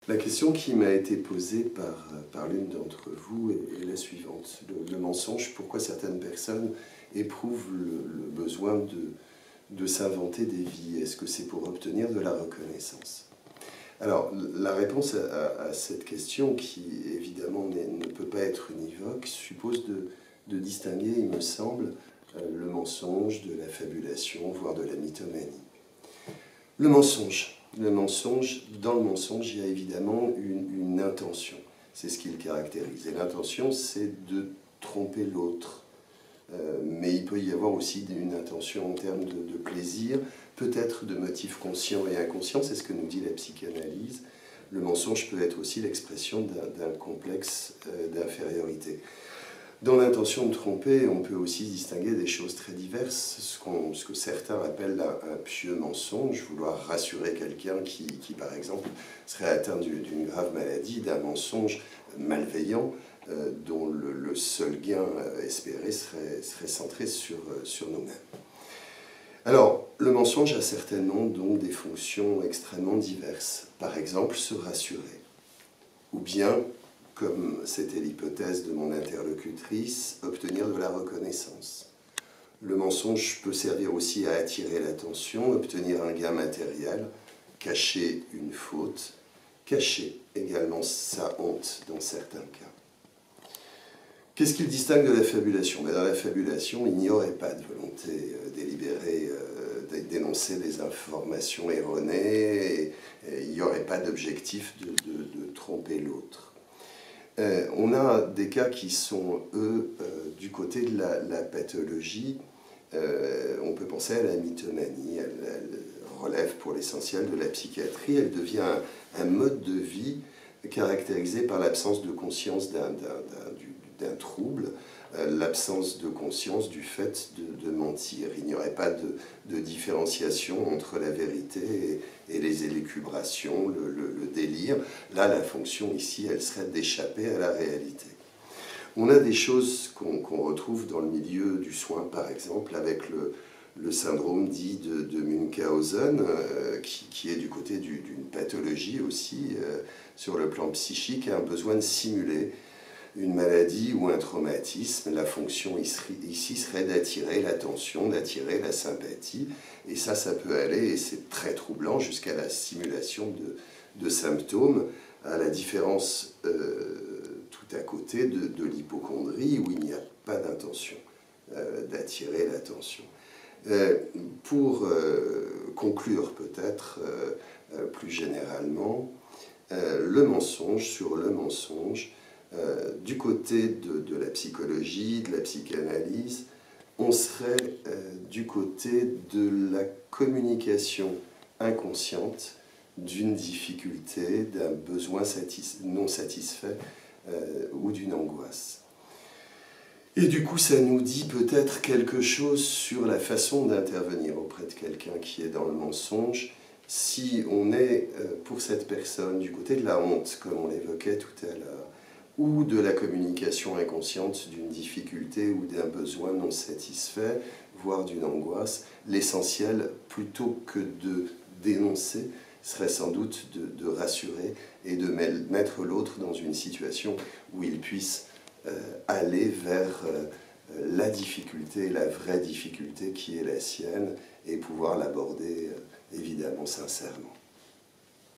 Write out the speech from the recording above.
La question qui m'a été posée par l'une d'entre vous est la suivante. Le mensonge, pourquoi certaines personnes éprouvent le besoin de s'inventer des vies? Est-ce que c'est pour obtenir de la reconnaissance? Alors, la réponse à cette question, qui évidemment ne peut pas être univoque, suppose de distinguer, il me semble, le mensonge de la fabulation, voire de la mythomanie. Le mensonge, dans le mensonge, il y a évidemment une intention. C'est ce qui le caractérise. Et l'intention, c'est de tromper l'autre. Mais il peut y avoir aussi une intention en termes de plaisir, peut-être de motifs conscients et inconscients, c'est ce que nous dit la psychanalyse. Le mensonge peut être aussi l'expression d'un complexe d'infériorité. Dans l'intention de tromper, on peut aussi distinguer des choses très diverses, ce que certains appellent un pieux mensonge, vouloir rassurer quelqu'un qui, par exemple, serait atteint d'une grave maladie, d'un mensonge malveillant, dont le seul gain espéré serait centré sur nous-mêmes. Alors, le mensonge a certainement donc des fonctions extrêmement diverses. Par exemple, se rassurer, ou bien, comme c'était l'hypothèse de mon interlocutrice, obtenir de la reconnaissance. Le mensonge peut servir aussi à attirer l'attention, obtenir un gain matériel, cacher une faute, cacher également sa honte dans certains cas. Qu'est-ce qu'il distingue de la fabulation? Dans la fabulation, il n'y aurait pas de volonté délibérée d'énoncer des informations erronées, et il n'y aurait pas d'objectif de tromper l'autre. On a des cas qui sont, eux, du côté de la pathologie. On peut penser à la mythomanie. Elle relève pour l'essentiel de la psychiatrie. Elle devient un mode de vie caractérisé par l'absence de conscience d'un trouble, l'absence de conscience du fait de mentir. Il n'y aurait pas de différenciation entre la vérité et les élucubrations, le délire. Là, la fonction ici, elle serait d'échapper à la réalité. On a des choses qu'on retrouve dans le milieu du soin, par exemple, avec le syndrome dit de Munchausen, qui est du côté d'une pathologie aussi, sur le plan psychique, un besoin de simuler une maladie ou un traumatisme. La fonction ici serait d'attirer l'attention, d'attirer la sympathie, et ça peut aller, et c'est très troublant, jusqu'à la simulation de symptômes, à la différence tout à côté de l'hypocondrie, où il n'y a pas d'intention d'attirer l'attention. Pour conclure peut-être plus généralement, le mensonge sur le mensonge, du côté de la psychologie, de la psychanalyse, on serait du côté de la communication inconsciente d'une difficulté, d'un besoin non satisfait ou d'une angoisse. Et du coup, ça nous dit peut-être quelque chose sur la façon d'intervenir auprès de quelqu'un qui est dans le mensonge, si on est pour cette personne du côté de la honte, comme on l'évoquait tout à l'heure, ou de la communication inconsciente d'une difficulté ou d'un besoin non satisfait, voire d'une angoisse. L'essentiel, plutôt que de dénoncer, serait sans doute de rassurer et de mettre l'autre dans une situation où il puisse aller vers la difficulté, la vraie difficulté qui est la sienne, et pouvoir l'aborder évidemment sincèrement.